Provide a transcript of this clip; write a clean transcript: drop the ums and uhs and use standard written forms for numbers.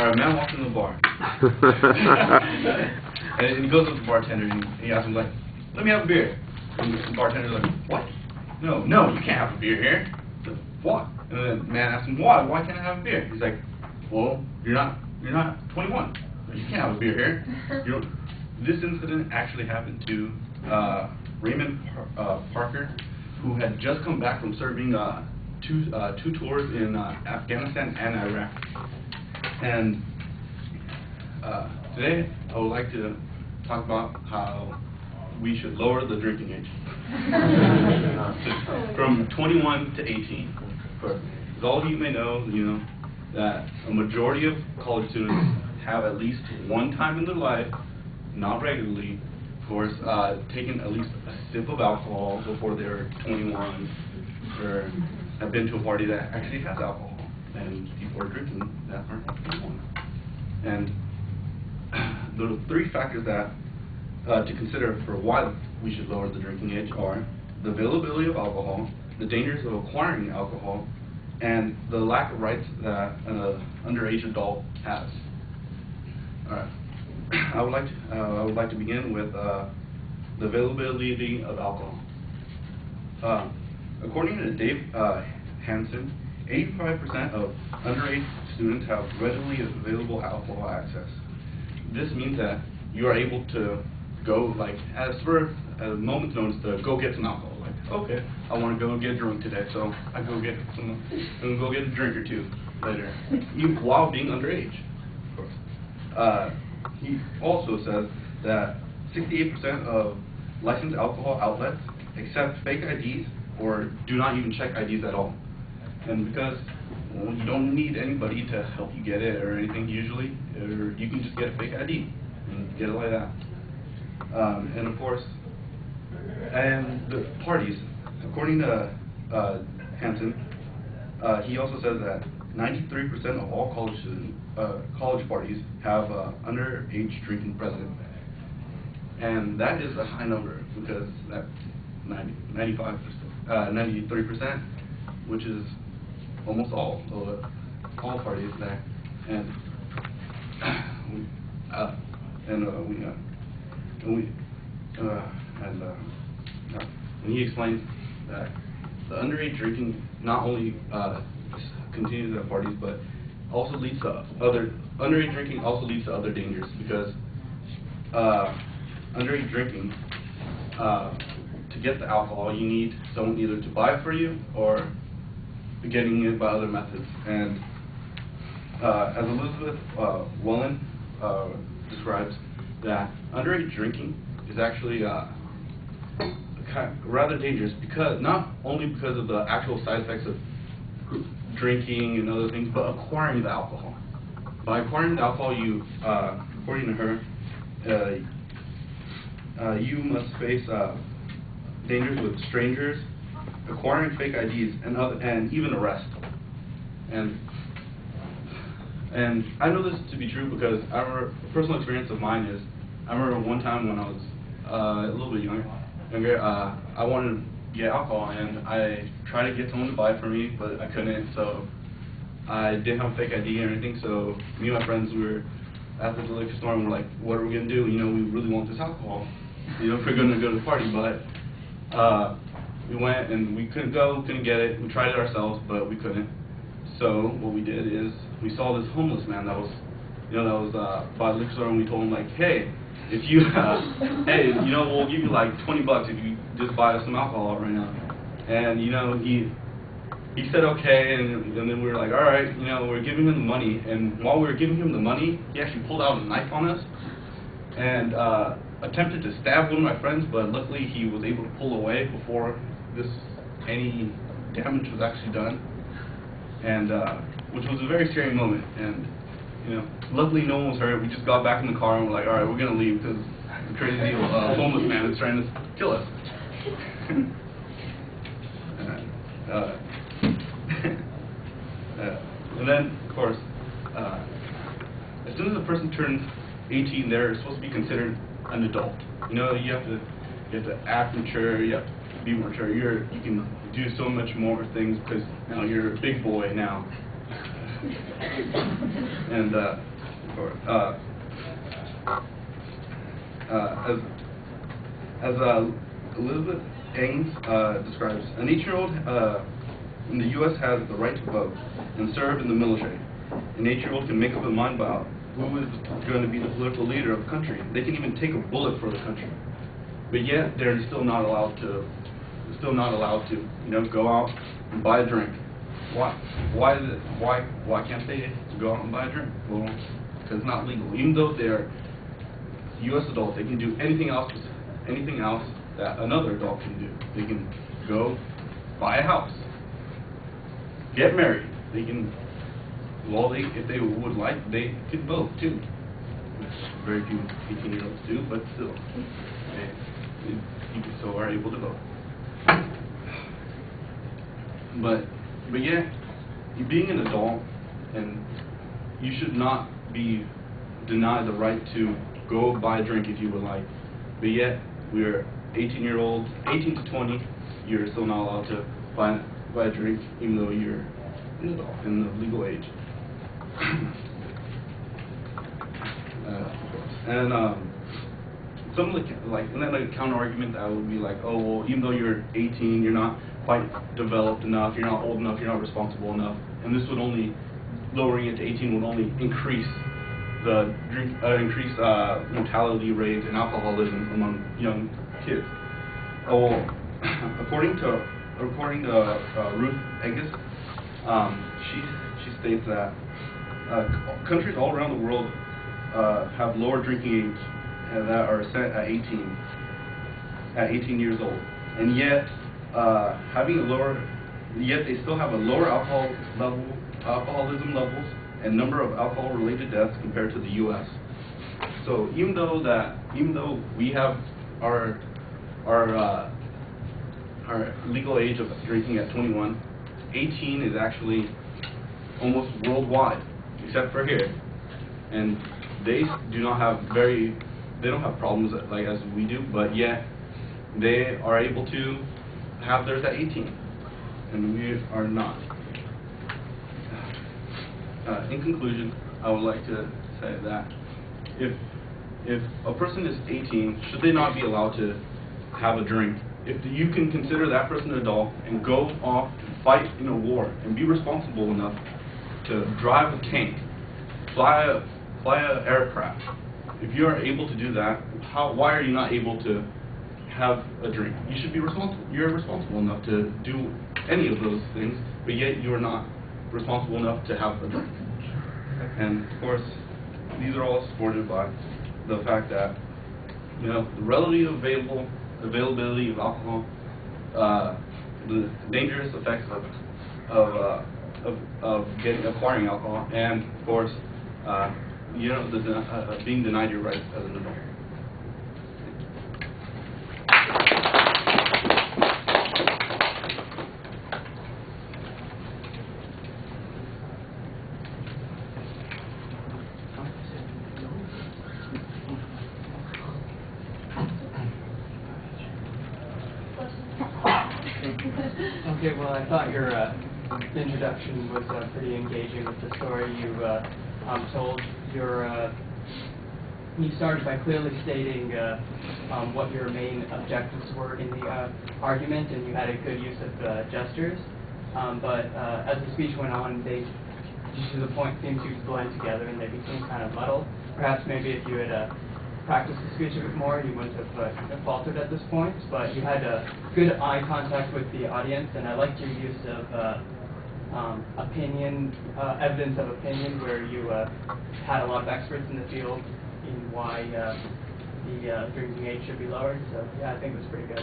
Alright, a man walks in the bar. and he goes to the bartender and he asks him, like, let me have a beer. And the bartender's like, what? No, you can't have a beer here. What? And the man asks him, why? Why can't I have a beer? He's like, well, you're not 21. You can't have a beer here. This incident actually happened to Raymond Parker, who had just come back from serving two tours in Afghanistan and Iraq. And today I would like to talk about how we should lower the drinking age from 21 to 18. As all of you may know, that a majority of college students have at least one time in their life, not regularly, of course, taken at least a sip of alcohol before they're 21, or have been to a party that actually has alcohol, and people are drinking that aren't 21. And the three factors that to consider for why we should lower the drinking age are the availability of alcohol, the dangers of acquiring alcohol, and the lack of rights that an underage adult has. All right. I would like to begin with the availability of alcohol. According to Dave Hansen, 85% of underage students have readily available alcohol access. This means that you are able to go, like, at a moment's notice, to go get some alcohol. Like, okay, I want to go get drunk today, so I go get a drink or two later, while being underage, of course. He also says that 68% of licensed alcohol outlets accept fake IDs or do not even check IDs at all. And because you don't need anybody to help you get it or anything usually, or you can just get a fake ID and get it like that. And of course, and the parties, according to Hansen, he also says that 93% of all college parties have underage drinking present, and that is a high number because that's 93%, which is almost all parties there, and when he explains that the underage drinking not only continues at parties, but also leads to underage drinking also leads to other dangers, because underage drinking, to get the alcohol, you need someone either to buy it for you or getting it by other methods. And as Elizabeth Wellen describes, that underage drinking is actually rather dangerous, because not only because of the actual side effects of drinking and other things, but acquiring the alcohol. By acquiring the alcohol, you, according to her, you must face dangers with strangers, acquiring fake IDs, and even arrest. And I know this to be true because a personal experience of mine is, I remember one time when I was a little bit younger, I wanted to get alcohol, and I tried to get someone to buy it for me, but I couldn't, so I didn't have a fake ID or anything. So me and my friends, we were at the liquor store, and we're like, what are we going to do? We really want this alcohol, if we're going to go to the party. But we went, and we couldn't get it. We tried it ourselves, but we couldn't. So what we did is we saw this homeless man that was, by the liquor store, and we told him, like, hey, if you, hey, we'll give you like $20 if you just buy us some alcohol right now. And he said okay, and then we were like, all right, we're giving him the money. And while we were giving him the money, he actually pulled out a knife on us and attempted to stab one of my friends, but luckily he was able to pull away before any damage was actually done. And which was a very scary moment. And luckily no one was hurt. We just got back in the car and we're like, all right, we're gonna leave because the crazy homeless man is trying to kill us. And then, of course, as soon as a person turns 18, they're supposed to be considered an adult. You have to act mature. You have to be mature. You can do so much more things because now you're a big boy now. And As Elizabeth Ames describes, an 18-year-old in the U.S. has the right to vote and serve in the military. An 18-year-old can make up their mind about who is going to be the political leader of the country. They can even take a bullet for the country, but yet they're still not allowed to. Go out and buy a drink. Why is it? Why can't they go out and buy a drink? Well, because it's not legal. Even though they're U.S. adults, they can do anything else that another adult can do. They can go buy a house, get married. They can, if they would like, they could vote too. Which very few 18-year-olds do, but still, people still are able to vote. But yeah, being an adult, and you should not be denied the right to go buy a drink if you would like. But yet, we're 18-year-olds, 18 to 20, you're still not allowed to buy a drink, even though you're an adult in the legal age. Some of the and then a counter argument that would be like, oh well, even though you're 18, you're not quite developed enough, you're not old enough, you're not responsible enough, and this would only lowering it to 18 would only increase the mortality rate and alcoholism among young kids. Oh, well, according to Ruth Eggis, she states that countries all around the world have lower drinking age that are set at 18 years old, and yet yet they still have a lower alcoholism levels and number of alcohol-related deaths compared to the U.S. So even though we have our legal age of drinking at 21, 18 is actually almost worldwide, except for here, and they don't have problems like as we do, but yet they are able to have theirs at 18, and we are not. In conclusion, I would like to say that if a person is 18, should they not be allowed to have a drink? If you can consider that person an adult and go off and fight in a war and be responsible enough to drive a tank, fly a aircraft, if you are able to do that, why are you not able to have a drink? You should be responsible. You're responsible enough to do any of those things, but yet you are not responsible enough to have a drink. And of course, these are all supported by the fact that the relative availability of alcohol, the dangerous effects of acquiring alcohol, and of course, being denied your rights as an adult. Okay, well, I thought your introduction was pretty engaging with the story you told. You started by clearly stating what your main objectives were in the argument, and you had a good use of gestures. But as the speech went on, they, to the point, seemed to blend together, and they became kind of muddled. Perhaps maybe if you had practiced the speech a bit more, you wouldn't have faltered at this point. But you had good eye contact with the audience, and I liked your use of evidence of opinion, where you had a lot of experts in the field in why the drinking age should be lowered. So yeah, I think it was pretty good.